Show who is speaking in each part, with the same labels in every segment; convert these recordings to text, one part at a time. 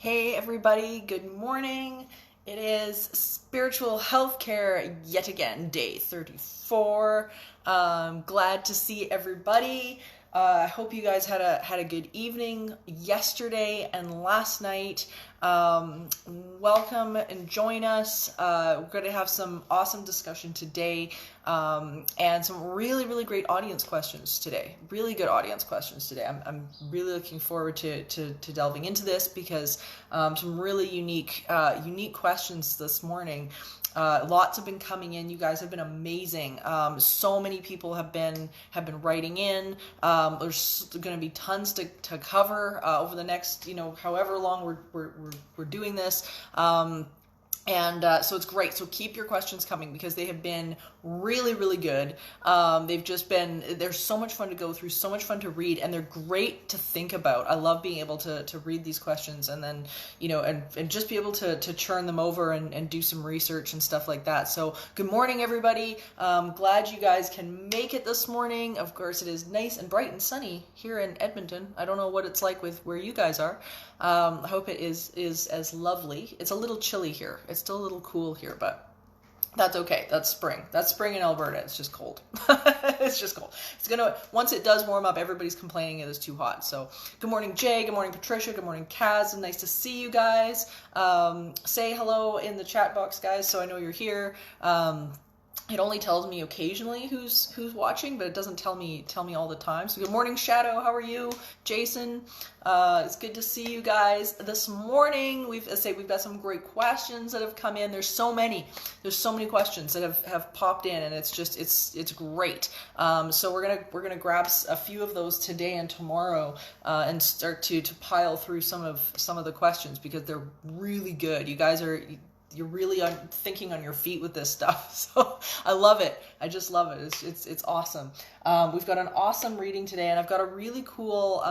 Speaker 1: Hey everybody, good morning. It is spiritual healthcare yet again, day 34. Glad to see everybody. I hope you guys had a good evening yesterday and last night. Welcome and join us. We're going to have some awesome discussion today, and some really great audience questions today. Really good audience questions today. I'm really looking forward to delving into this because some really unique questions this morning. Lots have been coming in. You guys have been amazing. So many people have been writing in. There's going to be tons to cover over the next, however long we're doing this. So it's great. So keep your questions coming because they have been really good. They're so much fun to go through, so much fun to read, and they're great to think about. I love being able to read these questions and then, and just be able to churn them over and do some research and stuff like that. So good morning, everybody. Glad you guys can make it this morning. Of course, it is nice and bright and sunny here in Edmonton. I don't know what it's like with where you guys are. I hope it is as lovely. It's a little chilly here. It's still a little cool here, but that's okay. That's spring. That's spring in Alberta. It's just cold. It's just cold. Once it does warm up, everybody's complaining it is too hot. So good morning, Jay. Good morning, Patricia. Good morning, Kaz. Nice to see you guys. Say hello in the chat box, guys, so I know you're here. It only tells me occasionally who's watching, but it doesn't tell me all the time. So good morning, Shadow. How are you? Jason, it's good to see you guys this morning. We've got some great questions that have come in. There's so many questions that have popped in, and it's great. So we're gonna grab a few of those today and tomorrow, and start to pile through some of the questions because they're really good. You're really thinking on your feet with this stuff. So I love it. I just love it. It's awesome. We've got an awesome reading today, and I've got a really cool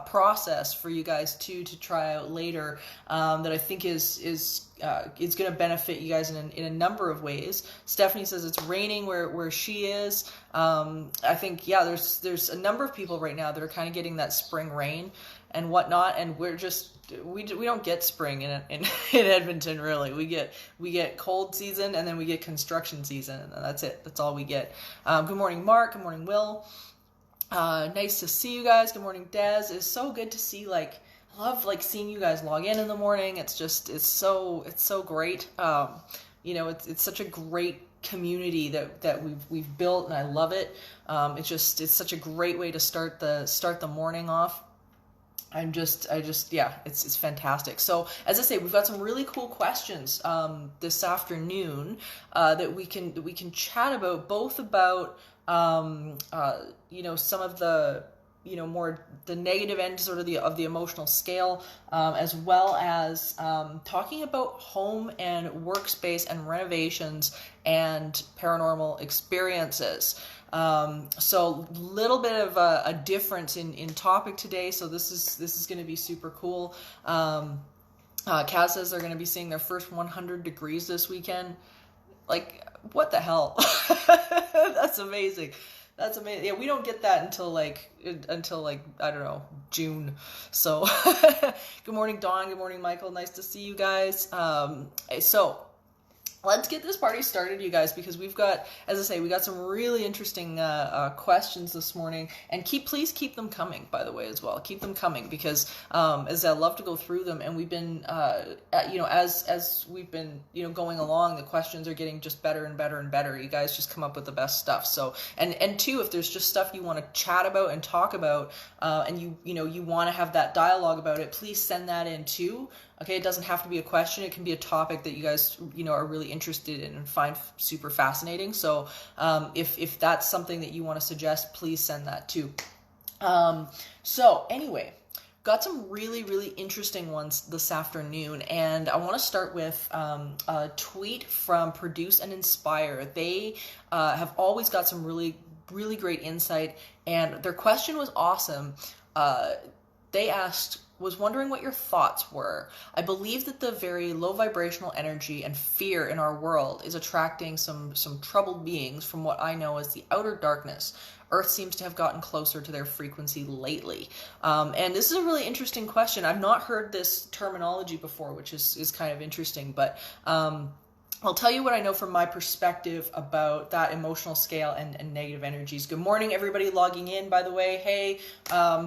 Speaker 1: process for you guys to try out later that I think is going to benefit you guys in a number of ways. Stephanie says it's raining where she is. I think, yeah, there's a number of people right now that are kind of getting that spring rain and whatnot, and we don't get spring in Edmonton, really. We get cold season, and then we get construction season, and that's it. That's all we get. Good morning, Mark. Good morning, Will. Nice to see you guys. Good morning, Des. It's so good to see, I love seeing you guys log in the morning. It's so great. It's such a great community that we've built, and I love it. It's such a great way to start the morning off. It's fantastic. So as I say, we've got some really cool questions this afternoon that we can chat about, both about some of the more the negative end sort of the emotional scale, as well as talking about home and workspace and renovations and paranormal experiences. So little bit of a difference in topic today. So this is going to be super cool. Kaz says they're going to be seeing their first 100 degrees this weekend. What the hell? That's amazing. That's amazing. Yeah, we don't get that until I don't know, June. So good morning, Dawn. Good morning, Michael. Nice to see you guys. So let's get this party started, you guys, because we've got, as I say, we got some really interesting questions this morning, and please keep them coming, by the way, as well. Keep them coming because as I love to go through them, and we've been, as we've been, going along, the questions are getting just better and better and better. You guys just come up with the best stuff. So, and two, if there's just stuff you want to chat about and talk about, and you want to have that dialogue about it, please send that in too. Okay, it doesn't have to be a question. It can be a topic that you guys, are really interested in and find super fascinating. So if that's something that you want to suggest, please send that too. So anyway, got some really interesting ones this afternoon, and I want to start with a tweet from Produce and Inspire. They have always got some really great insight, and their question was awesome. They asked, was wondering what your thoughts were. I believe that the very low vibrational energy and fear in our world is attracting some troubled beings from what I know as the outer darkness. Earth seems to have gotten closer to their frequency lately. And this is a really interesting question. I've not heard this terminology before, which is kind of interesting, but I'll tell you what I know from my perspective about that emotional scale and negative energies. Good morning, everybody logging in, by the way. Hey,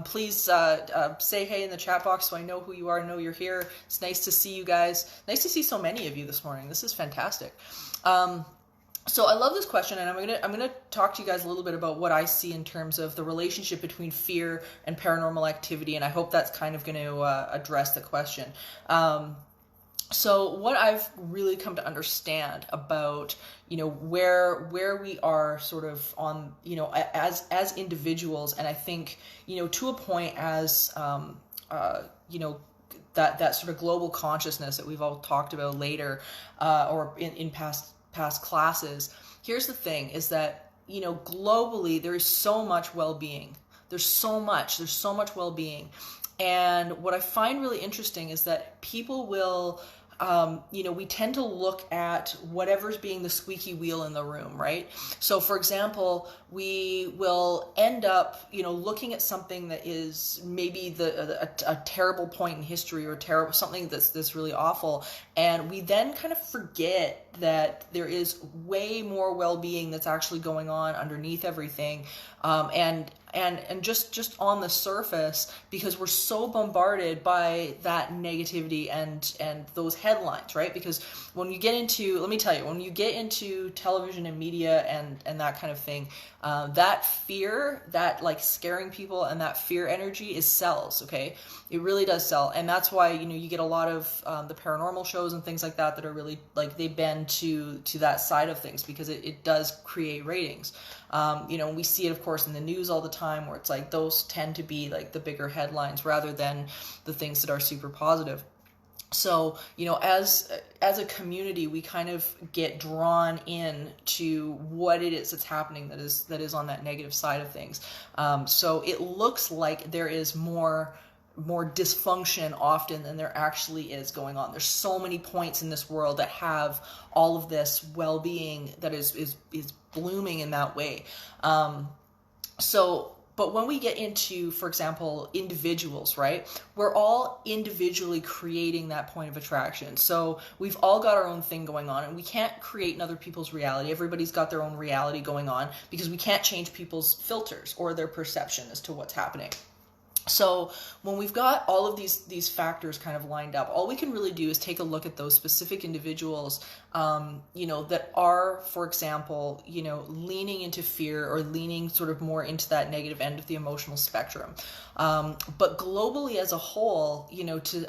Speaker 1: please say hey in the chat box so I know who you are, know you're here. It's nice to see you guys. Nice to see so many of you this morning. This is fantastic. So I love this question, and I'm gonna talk to you guys a little bit about what I see in terms of the relationship between fear and paranormal activity, and I hope that's kind of going to address the question. So what I've really come to understand about, where we are sort of on, as individuals, and I think, to a point as, that sort of global consciousness that we've all talked about later, or in past classes. Here's the thing is that, globally there is so much well-being. There's so much well-being. And what I find really interesting is that people will, we tend to look at whatever's being the squeaky wheel in the room, right? So for example, we will end up, looking at something that is maybe a terrible point in history or something that's really awful. And we then kind of forget that there is way more well-being that's actually going on underneath everything. And just on the surface, because we're so bombarded by that negativity and those headlines, right? Because when you get into, let me tell you, when you get into television and media and that kind of thing, that fear, that like scaring people and that fear energy sells, okay? It really does sell. And that's why, you get a lot of the paranormal shows and things like that are really like they bend to that side of things because it does create ratings. We see it, of course, in the news all the time where it's like those tend to be like the bigger headlines rather than the things that are super positive. So, as a community, we kind of get drawn in to what it is that's happening that is on that negative side of things. So it looks like there is more dysfunction often than there actually is going on. There's so many points in this world that have all of this well-being that is blooming in that way. But when we get into, for example, individuals, right? We're all individually creating that point of attraction. So we've all got our own thing going on, and we can't create in other people's reality. Everybody's got their own reality going on because we can't change people's filters or their perception as to what's happening. So when we've got all of these factors kind of lined up, all we can really do is take a look at those specific individuals, that are, for example, leaning into fear or leaning sort of more into that negative end of the emotional spectrum. But globally as a whole,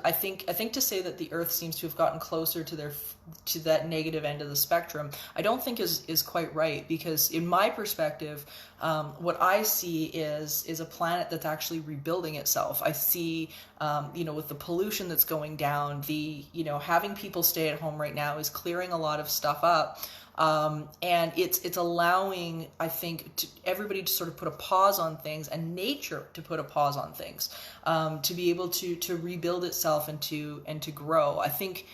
Speaker 1: I think to say that the Earth seems to have gotten closer to that negative end of the spectrum, I don't think is quite right, because in my perspective, what I see is a planet that's actually rebuilding itself. I see, with the pollution that's going down, having people stay at home right now is clearing a lot of stuff up. And it's allowing, I think, everybody to sort of put a pause on things, and nature to put a pause on things, to be able to rebuild itself and to grow. I think,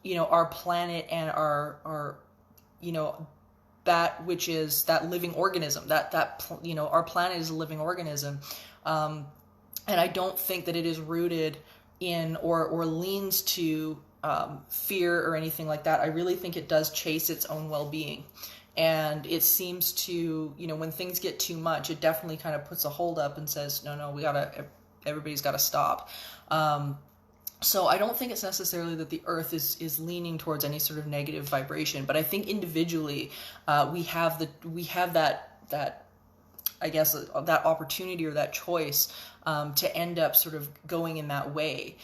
Speaker 1: our planet and our that which is that living organism, our planet is a living organism. And I don't think that it is rooted in or leans to fear or anything like that. I really think it does chase its own well-being. And it seems to, when things get too much, it definitely kind of puts a hold up and says, no, everybody's got to stop. So I don't think it's necessarily that the Earth is leaning towards any sort of negative vibration, but I think individually we have that I guess that opportunity or that choice to end up sort of going in that way.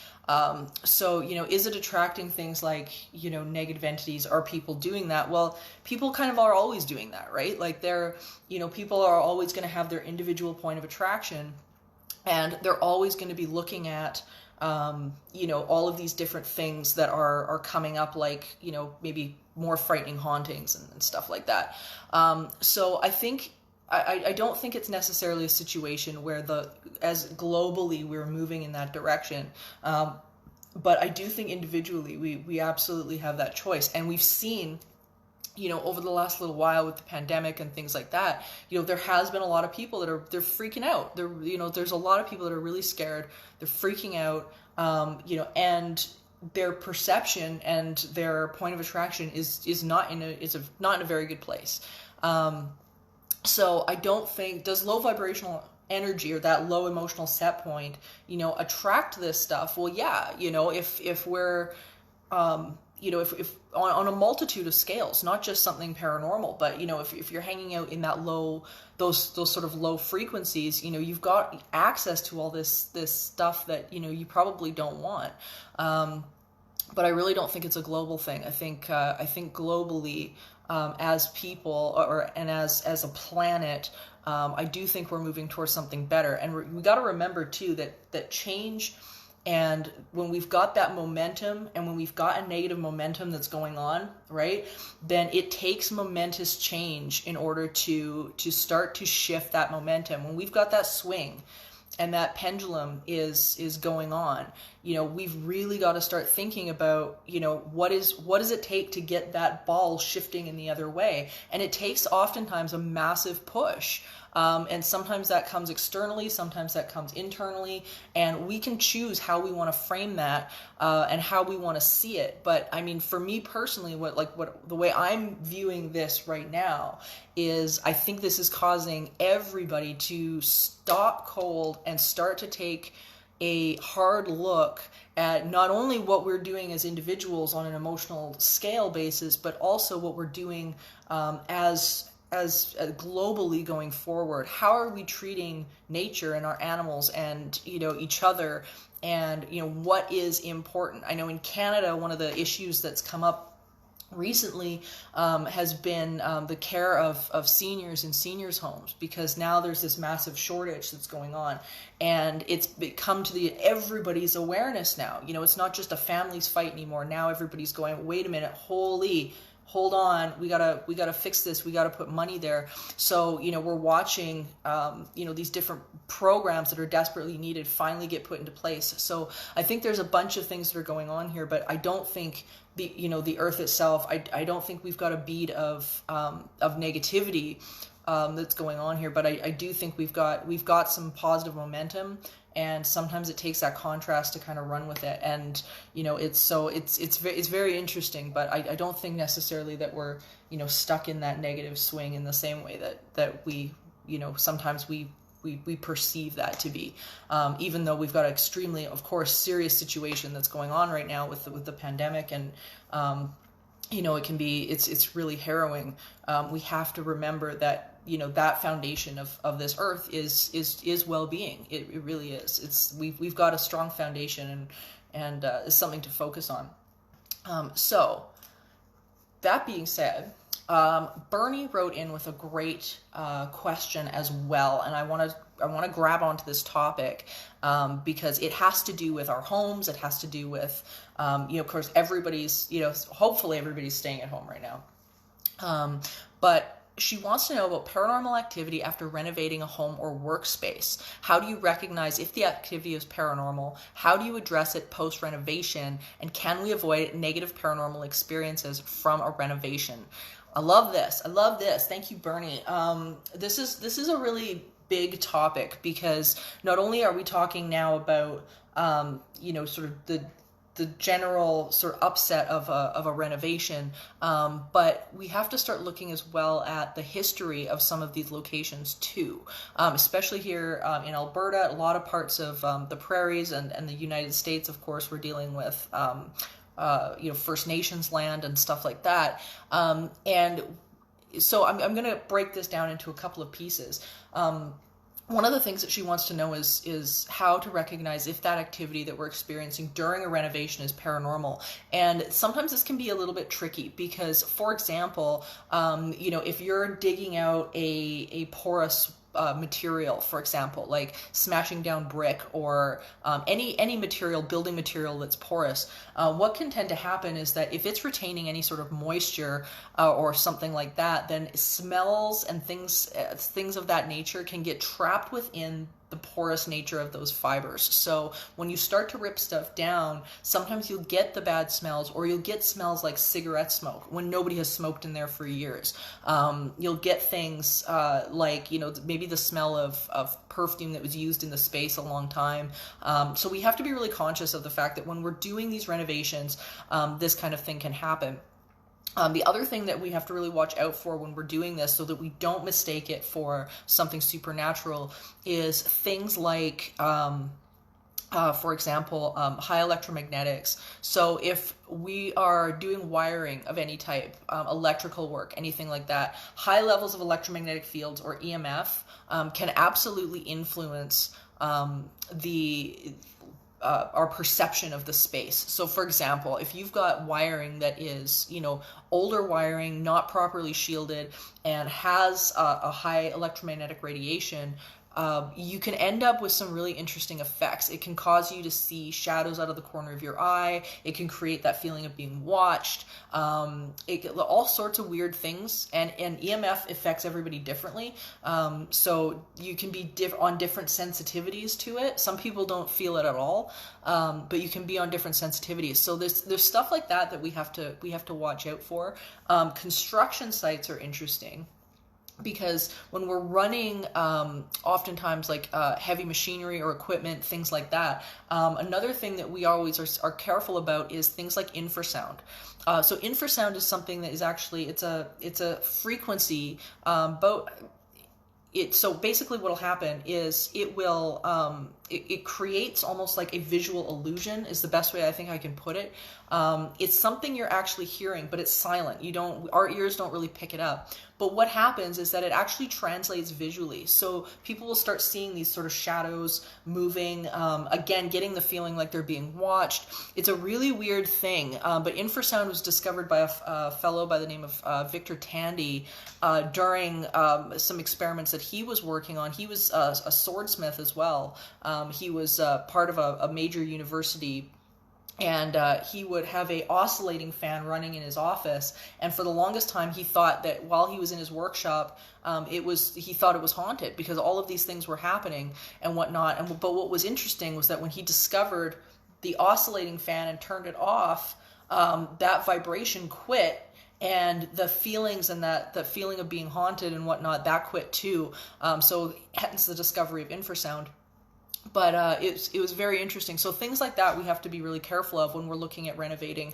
Speaker 1: So is it attracting things like negative entities? Are people doing that? Well, people kind of are always doing that, right? Like people are always going to have their individual point of attraction, and they're always going to be looking at all of these different things that are coming up, like, maybe more frightening hauntings and stuff like that. So I think, I don't think it's necessarily a situation where as globally we're moving in that direction. But I do think individually we absolutely have that choice. And we've seen over the last little while with the pandemic and things like that, there has been a lot of people they're freaking out. There's a lot of people that are really scared. They're freaking out, and their perception and their point of attraction is not in a very good place. So I don't think, does low vibrational energy or that low emotional set point, attract this stuff? Well, yeah, if we're, if on a multitude of scales, not just something paranormal, but, if you're hanging out in that those sort of low frequencies, you've got access to all this stuff that, you probably don't want. But I really don't think it's a global thing. I think globally, as people and as a planet, I do think we're moving towards something better. And we got to remember too that change, and when we've got that momentum and when we've got a negative momentum that's going on, right, then it takes momentous change in order to start to shift that momentum. When we've got that swing and that pendulum is going on, we've really got to start thinking about, what does it take to get that ball shifting in the other way? And it takes oftentimes a massive push. And sometimes that comes externally, sometimes that comes internally, and we can choose how we want to frame that, and how we want to see it. But I mean, for me personally, the way I'm viewing this right now is, I think this is causing everybody to stop cold and start to take a hard look at not only what we're doing as individuals on an emotional scale basis, but also what we're doing as globally going forward. How are we treating nature and our animals and each other, and what is important? I know in Canada, one of the issues that's come up recently has been the care of seniors in seniors homes, because now there's this massive shortage that's going on, and it's come to everybody's awareness now. It's not just a family's fight anymore. Now everybody's going, wait a minute, hold on, we gotta fix this. We gotta put money there. So, we're watching, these different programs that are desperately needed finally get put into place. So I think there's a bunch of things that are going on here, but I don't think the earth itself, I don't think we've got a bead of negativity, that's going on here. But I do think we've got some positive momentum. And sometimes it takes that contrast to kind of run with it, and it's very interesting. But I don't think necessarily that we're stuck in that negative swing in the same way that we sometimes we perceive that to be, even though we've got an extremely, of course, serious situation that's going on right now with the pandemic, and it can be, it's really harrowing. We have to remember that that foundation of this earth is well-being. It really is. We've got a strong foundation, and it's something to focus on. So that being said, Bernie wrote in with a great question as well, and I want to grab onto this topic because it has to do with our homes. It has to do with of course, everybody's hopefully everybody's staying at home right now, but she wants to know about paranormal activity after renovating a home or workspace. How do you recognize if the activity is paranormal? How do you address it post-renovation? And can we avoid negative paranormal experiences from a renovation? I love this. Thank you, Bernie. This is a really big topic, because not only are we talking now about sort of the general sort of upset of a renovation, but we have to start looking as well at the history of some of these locations too, especially here in Alberta. A lot of parts of the prairies and the United States, of course, we're dealing with First Nations land and stuff like that, and so I'm going to break this down into a couple of pieces. One of the things that she wants to know is how to recognize if that activity that we're experiencing during a renovation is paranormal. And sometimes this can be a little bit tricky because, for example, if you're digging out a porous material, for example, like smashing down brick or any material, building material that's porous, what can tend to happen is that if it's retaining any sort of moisture or something like that, then smells and things of that nature can get trapped within the porous nature of those fibers. So when you start to rip stuff down, sometimes you'll get the bad smells, or you'll get smells like cigarette smoke when nobody has smoked in there for years. You'll get things like, you know, maybe the smell of perfume that was used in the space a long time. So we have to be really conscious of the fact that when we're doing these renovations, this kind of thing can happen. The other thing that we have to really watch out for when we're doing this, so that we don't mistake it for something supernatural, is things like, for example, high electromagnetics. So if we are doing wiring of any type, electrical work, anything like that, high levels of electromagnetic fields, or EMF, can absolutely influence our perception of the space. So for example, if you've got wiring that is, you know, older wiring, not properly shielded, and has a high electromagnetic radiation, you can end up with some really interesting effects. It can cause you to see shadows out of the corner of your eye. It can create that feeling of being watched. All sorts of weird things, and EMF affects everybody differently. So you can be on different sensitivities to it. Some people don't feel it at all, but you can be on different sensitivities. So there's stuff like that we have to watch out for. Construction sites are interesting, because when we're running oftentimes like heavy machinery or equipment, things like that, another thing that we always are careful about is things like infrasound. So infrasound is something that is actually, it's a frequency, so basically what will happen is it will, it creates almost like a visual illusion, is the best way I think I can put it. It's something you're actually hearing, but it's silent. Our ears don't really pick it up. But what happens is that it actually translates visually. So people will start seeing these sort of shadows moving, again, getting the feeling like they're being watched. It's a really weird thing. But infrasound was discovered by a fellow by the name of Victor Tandy during some experiments that he was working on. He was a swordsmith as well. He was part of a major university, and he would have a oscillating fan running in his office, and for the longest time he thought that while he was in his workshop, he thought it was haunted, because all of these things were happening and whatnot. But what was interesting was that when he discovered the oscillating fan and turned it off, that vibration quit, and the feelings and the feeling of being haunted and whatnot, that quit too. So hence the discovery of infrasound. But it was very interesting. So things like that we have to be really careful of when we're looking at renovating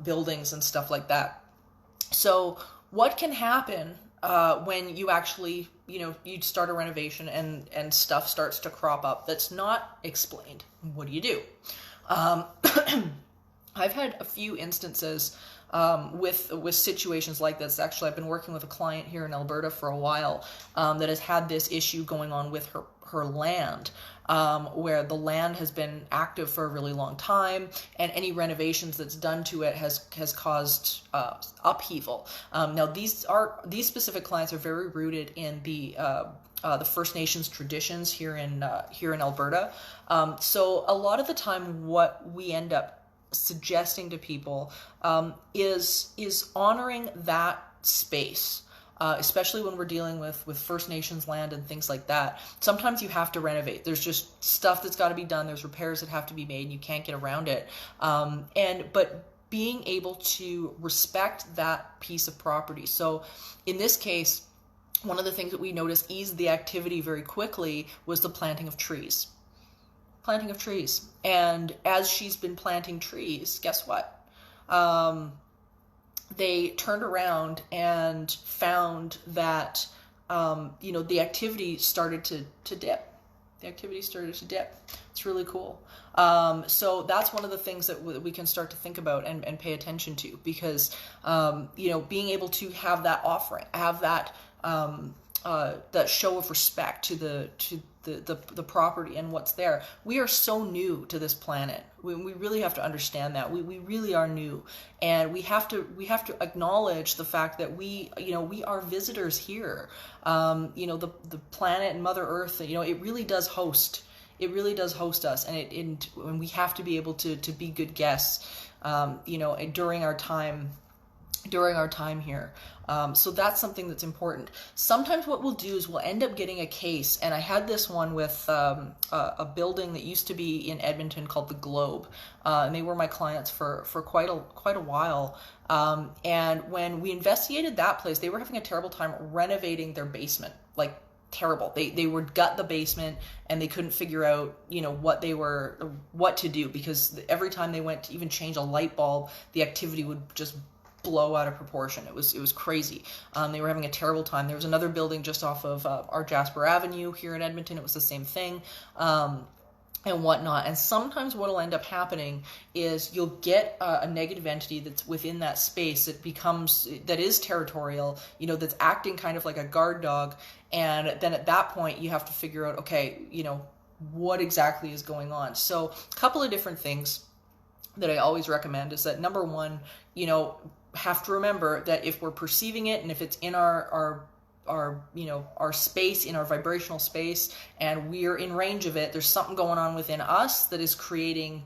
Speaker 1: buildings and stuff like that. So what can happen when you actually, you start a renovation and stuff starts to crop up that's not explained? What do you do? I've had a few instances with situations like this. Actually, I've been working with a client here in Alberta for a while that has had this issue going on with her land, where the land has been active for a really long time, and any renovations that's done to it has caused upheaval. Now these specific clients are very rooted in the First Nations traditions here in Alberta. So a lot of the time, what we end up suggesting to people is honoring that space. Especially when we're dealing with First Nations land and things like that. Sometimes you have to renovate. There's just stuff that's got to be done. There's repairs that have to be made, and you can't get around it. But being able to respect that piece of property. So in this case, one of the things that we noticed eased the activity very quickly was the planting of trees. And as she's been planting trees, guess what? They turned around and found that, the activity started to dip. It's really cool. So that's one of the things that we can start to think about and pay attention to, because, being able to have that offering, have that show of respect to the property and what's there. We are so new to this planet. We really have to understand that we really are new, and we have to acknowledge the fact that we are visitors here. The planet and Mother Earth, it really does host us, and we have to be able to be good guests, during our time during our time here. So that's something that's important. Sometimes what we'll do is we'll end up getting a case, and I had this one with a building that used to be in Edmonton called the Globe, and they were my clients for quite a while. And when we investigated that place, they were having a terrible time renovating their basement, like terrible. They would gut the basement, and they couldn't figure out, what to do, because every time they went to even change a light bulb, the activity would just blow out of proportion. It was crazy. They were having a terrible time. There was another building just off of our Jasper Avenue here in Edmonton. It was the same thing. And whatnot. And sometimes what will end up happening is you'll get a negative entity that's within that space that is territorial, that's acting kind of like a guard dog. And then at that point, you have to figure out, okay, what exactly is going on. So a couple of different things that I always recommend is that, number one, have to remember that if we're perceiving it, and if it's in our space, in our vibrational space, and we're in range of it, there's something going on within us that is creating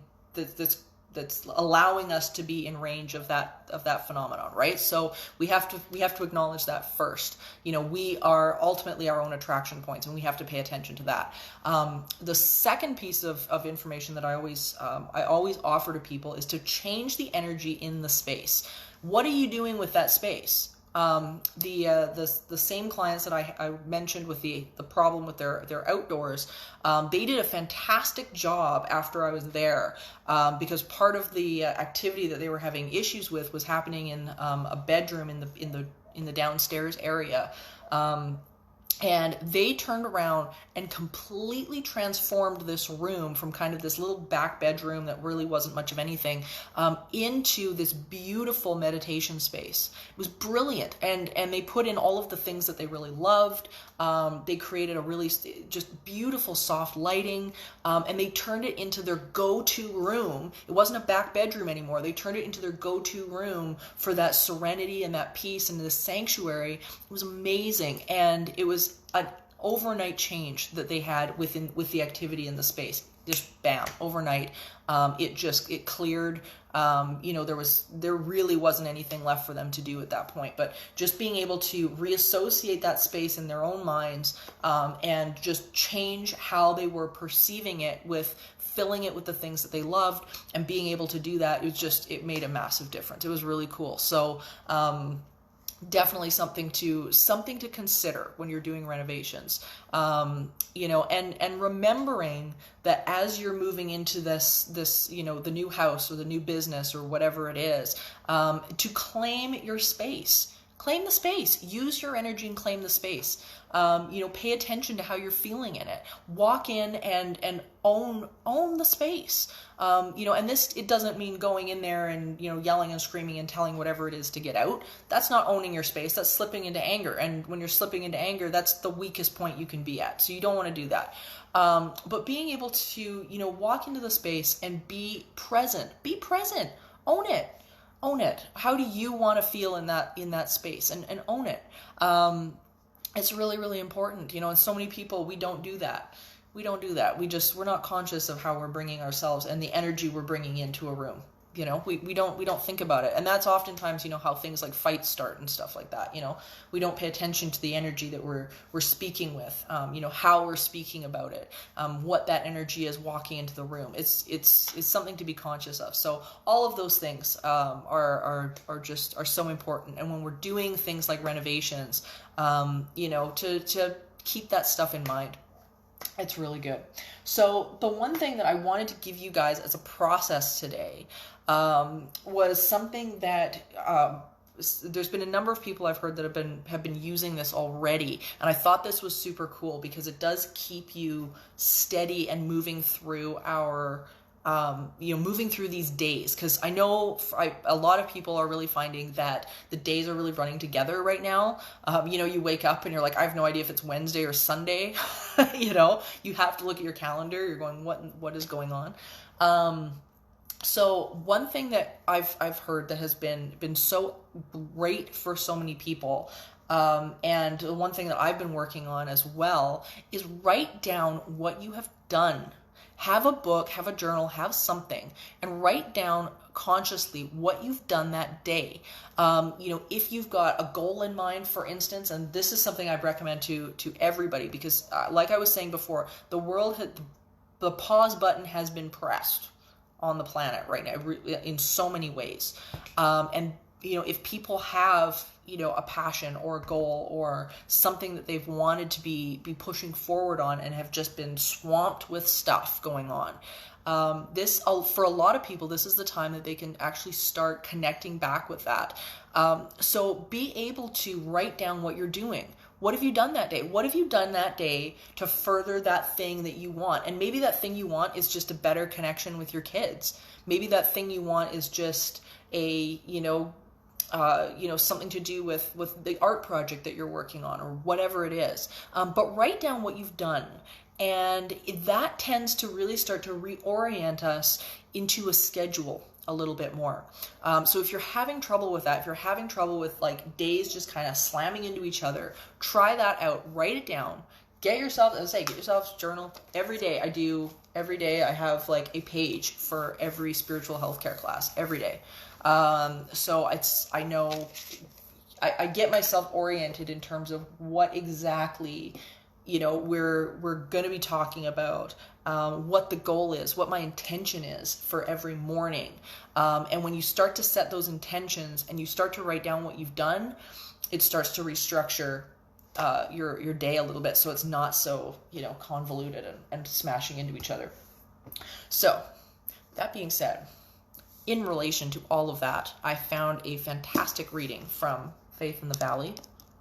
Speaker 1: that's allowing us to be in range of that phenomenon, right? So we have to acknowledge that first. We are ultimately our own attraction points, and we have to pay attention to that. The second piece of information that I always offer to people is to change the energy in the space. What are you doing with that space? The same clients that I mentioned with the problem with their outdoors, they did a fantastic job after I was there, because part of the activity that they were having issues with was happening in a bedroom in the downstairs area. And they turned around and completely transformed this room from kind of this little back bedroom that really wasn't much of anything, into this beautiful meditation space. It was brilliant. And they put in all of the things that they really loved. They created a really just beautiful soft lighting, and they turned it into their go-to room. It wasn't a back bedroom anymore. They turned it into their go-to room for that serenity and that peace and this sanctuary. It was amazing. And it was an overnight change that they had with the activity in the space. Just bam, overnight, it cleared. There really wasn't anything left for them to do at that point. But just being able to reassociate that space in their own minds, and just change how they were perceiving it, with filling it with the things that they loved, and being able to do that, it made a massive difference. It was really cool. So definitely something to consider when you're doing renovations, and remembering that as you're moving into this the new house or the new business or whatever it is, to claim your space. Claim the space. Use your energy and claim the space. Pay attention to how you're feeling in it. Walk in and own the space. And this, it doesn't mean going in there and, yelling and screaming and telling whatever it is to get out. That's not owning your space. That's slipping into anger. And when you're slipping into anger, that's the weakest point you can be at. So you don't want to do that. But being able to, walk into the space and be present. Be present. Own it. Own it. How do you want to feel in that space, and own it? It's really, really important, and so many people, we don't do that. We're not conscious of how we're bringing ourselves and the energy we're bringing into a room. We don't think about it. And that's oftentimes, how things like fights start and stuff like that. We don't pay attention to the energy that we're speaking with, how we're speaking about it, what that energy is walking into the room. It's something to be conscious of. So all of those things, are so important. And when we're doing things like renovations, to keep that stuff in mind. It's really good. So the one thing that I wanted to give you guys as a process today, was something that there's been a number of people I've heard that have been using this already, and I thought this was super cool because it does keep you steady and moving through moving through these days, because I know a lot of people are really finding that the days are really running together right now. You wake up and you're like, I have no idea if it's Wednesday or Sunday. You have to look at your calendar. You're going, what is going on? So one thing that I've heard that has been so great for so many people, and the one thing that I've been working on as well, is write down what you have done. Have a book, have a journal, have something, and write down consciously what you've done that day. If you've got a goal in mind, for instance, and this is something I'd recommend to everybody, because like I was saying before, the pause button has been pressed on the planet right now in so many ways. And if people have, a passion or a goal or something that they've wanted to be pushing forward on and have just been swamped with stuff going on, for a lot of people, this is the time that they can actually start connecting back with that. So be able to write down what you're doing. What have you done that day? What have you done that day to further that thing that you want? And maybe that thing you want is just a better connection with your kids. Maybe that thing you want is just something to do with the art project that you're working on, or whatever it is. But write down what you've done. And that tends to really start to reorient us into a schedule a little bit more. So if you're having trouble with that, if you're having trouble with like days just kind of slamming into each other, try that out, write it down. Get yourself a journal. Every day I have like a page for every spiritual healthcare class every day. So I know I get myself oriented in terms of what exactly, we're going to be talking about, what the goal is, what my intention is for every morning. And when you start to set those intentions and you start to write down what you've done, it starts to restructure your day a little bit, so it's not so convoluted and smashing into each other. So that being said, in relation to all of that, I found a fantastic reading from Faith in the Valley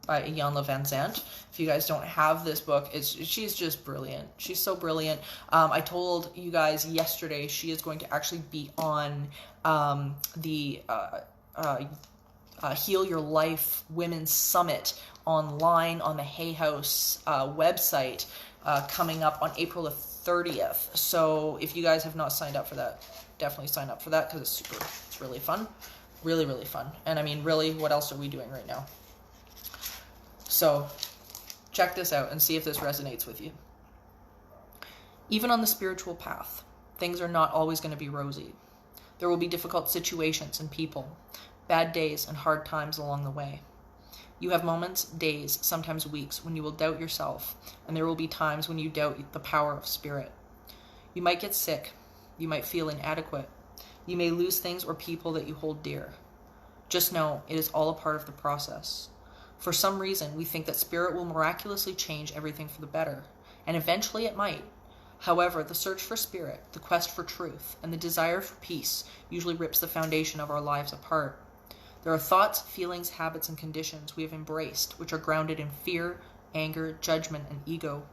Speaker 1: by Iyanla Vanzant. If you guys don't have this book, she's just brilliant. She's so brilliant. I told you guys yesterday she is going to actually be on the Heal Your Life Women's Summit online on the Hay House website coming up on April the 30th. So if you guys have not signed up for that, definitely sign up for that, because it's really fun. Really, really fun. And I mean, really, what else are we doing right now? So check this out and see if this resonates with you. Even on the spiritual path, things are not always going to be rosy. There will be difficult situations and people, bad days and hard times along the way. You have moments, days, sometimes weeks when you will doubt yourself, and there will be times when you doubt the power of spirit. You might get sick. You might feel inadequate. You may lose things or people that you hold dear. Just know it is all a part of the process. For some reason, we think that spirit will miraculously change everything for the better, and eventually it might. However, the search for spirit, the quest for truth, and the desire for peace usually rips the foundation of our lives apart. There are thoughts, feelings, habits, and conditions we have embraced, which are grounded in fear, anger, judgment, and ego.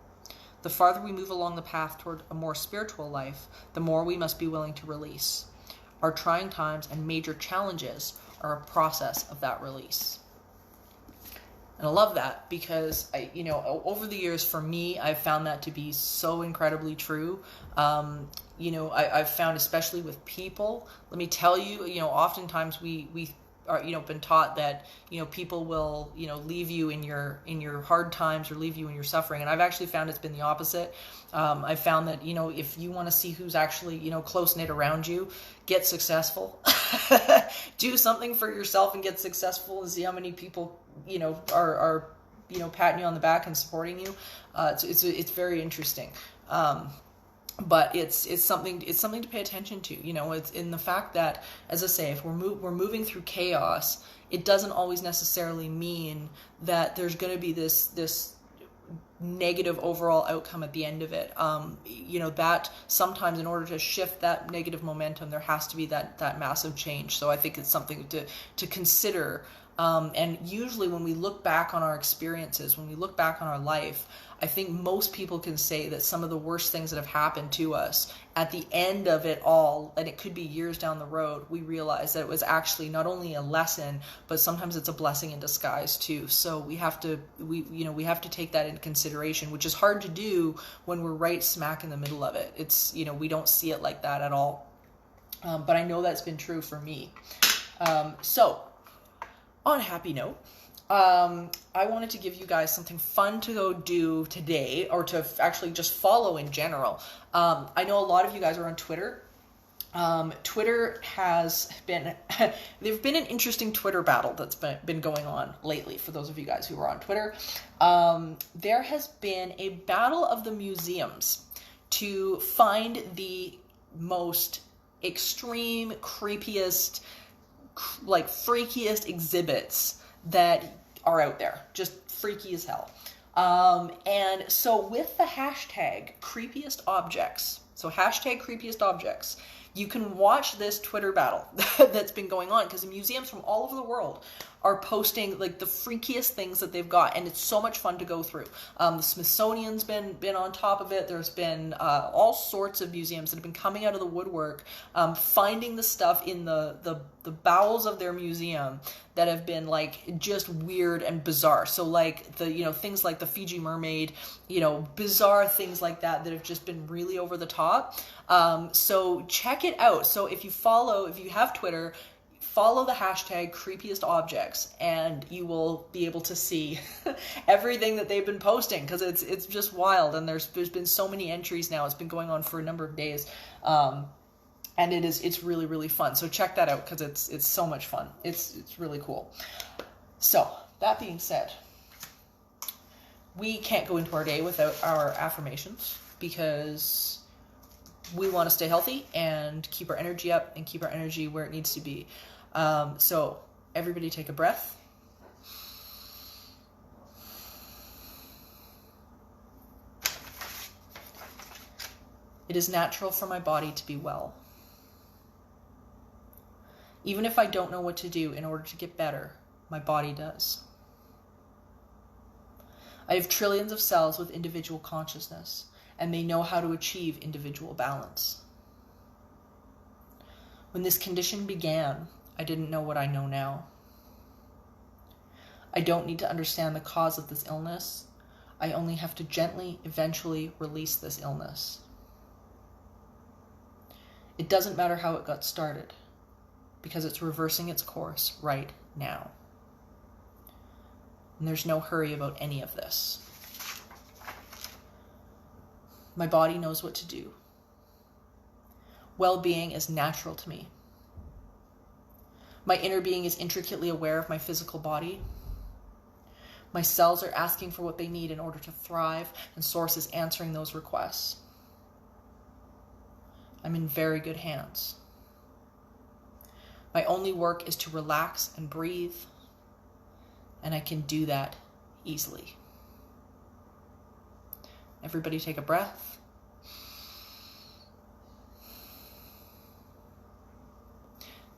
Speaker 1: The farther we move along the path toward a more spiritual life, the more we must be willing to release. Our trying times and major challenges are a process of that release. And I love that because, over the years for me, I've found that to be so incredibly true. I've found, especially with people, let me tell you, oftentimes we are, been taught that, people will, leave you in your hard times or leave you in your suffering. And I've actually found it's been the opposite. I've found that, if you want to see who's actually, close-knit around you, get successful, do something for yourself and get successful, and see how many people, are patting you on the back and supporting you. It's very interesting. But it's something to pay attention to. It's in the fact that, as I say, if we're moving through chaos, it doesn't always necessarily mean that there's going to be this negative overall outcome at the end of it. That sometimes, in order to shift that negative momentum, there has to be that massive change. So I think it's something to consider. And usually when we look back on our experiences, when we look back on our life, I think most people can say that some of the worst things that have happened to us, at the end of it all, and it could be years down the road, we realize that it was actually not only a lesson, but sometimes it's a blessing in disguise too. So we have to take that into consideration, which is hard to do when we're right smack in the middle of it. It's, we don't see it like that at all. But I know that's been true for me. So on a happy note, I wanted to give you guys something fun to go do today, or to actually just follow in general. I know a lot of you guys are on Twitter. Twitter has been, there's been an interesting Twitter battle that's been going on lately, for those of you guys who are on Twitter. There has been a battle of the museums to find the most extreme, creepiest, like freakiest exhibits that are out there. Just freaky as hell. And so with the hashtag creepiest objects, so hashtag creepiest objects, you can watch this Twitter battle that's been going on, because the museums from all over the world are posting like the freakiest things that they've got, and it's so much fun to go through. The Smithsonian's been on top of it. There's been all sorts of museums that have been coming out of the woodwork, finding the stuff in the bowels of their museum that have been like just weird and bizarre. So like the, you know, things like the Fiji mermaid, you know, bizarre things like that have just been really over the top. So check it out. So if you have Twitter, follow the hashtag creepiest objects, and you will be able to see everything that they've been posting, because it's just wild. And there's been so many entries now. It's been going on for a number of days. And it's really, really fun. So check that out, because it's so much fun. It's really cool. So that being said, we can't go into our day without our affirmations, because we want to stay healthy and keep our energy up and keep our energy where it needs to be. So everybody take a breath. It is natural for my body to be well. Even if I don't know what to do in order to get better, my body does. I have trillions of cells with individual consciousness, and they know how to achieve individual balance. When this condition began, I didn't know what I know now. I don't need to understand the cause of this illness. I only have to gently, eventually release this illness. It doesn't matter how it got started, because it's reversing its course right now. And there's no hurry about any of this. My body knows what to do. Well-being is natural to me. My inner being is intricately aware of my physical body. My cells are asking for what they need in order to thrive, and Source is answering those requests. I'm in very good hands. My only work is to relax and breathe, and I can do that easily. Everybody take a breath.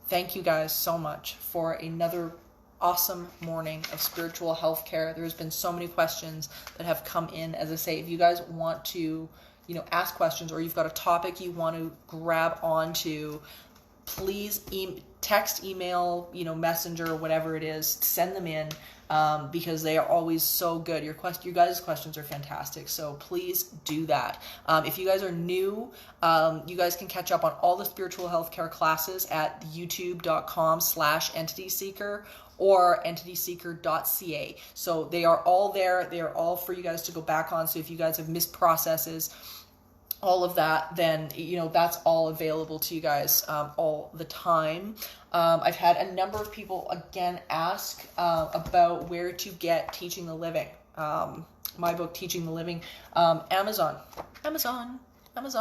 Speaker 1: Thank you guys so much for another awesome morning of spiritual health care. There's been so many questions that have come in. As I say, if you guys want to, ask questions, or you've got a topic you want to grab onto, please text, email, messenger, whatever it is, send them in, because they are always so good. Your guys' questions are fantastic, so please do that. If you guys are new, you guys can catch up on all the spiritual healthcare classes at youtube.com/EntitySeeker or EntitySeeker.ca. So they are all there. They are all for you guys to go back on. So if you guys have missed processes, all of that, then, that's all available to you guys all the time. I've had a number of people, again, ask about where to get Teaching the Living. My book, Teaching the Living. Amazon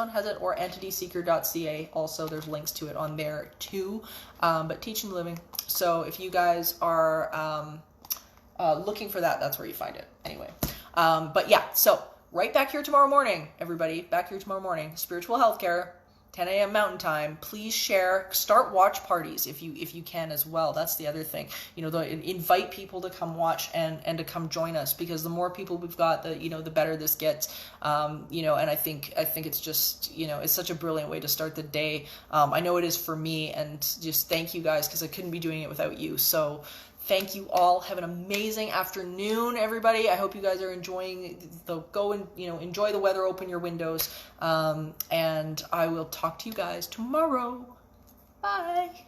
Speaker 1: has it, or EntitySeeker.ca. Also, there's links to it on there too. But Teaching the Living. So if you guys are looking for that, that's where you find it. Anyway, but yeah, so right back here tomorrow morning, everybody. Back here tomorrow morning. Spiritual Healthcare, 10 a.m. Mountain Time. Please share. Start watch parties if you can as well. That's the other thing. Invite people to come watch and to come join us, because the more people we've got, the better this gets. And I think it's just, it's such a brilliant way to start the day. I know it is for me, and just thank you guys, because I couldn't be doing it without you. So thank you all. Have an amazing afternoon, everybody. I hope you guys are enjoying enjoy the weather, open your windows. And I will talk to you guys tomorrow. Bye.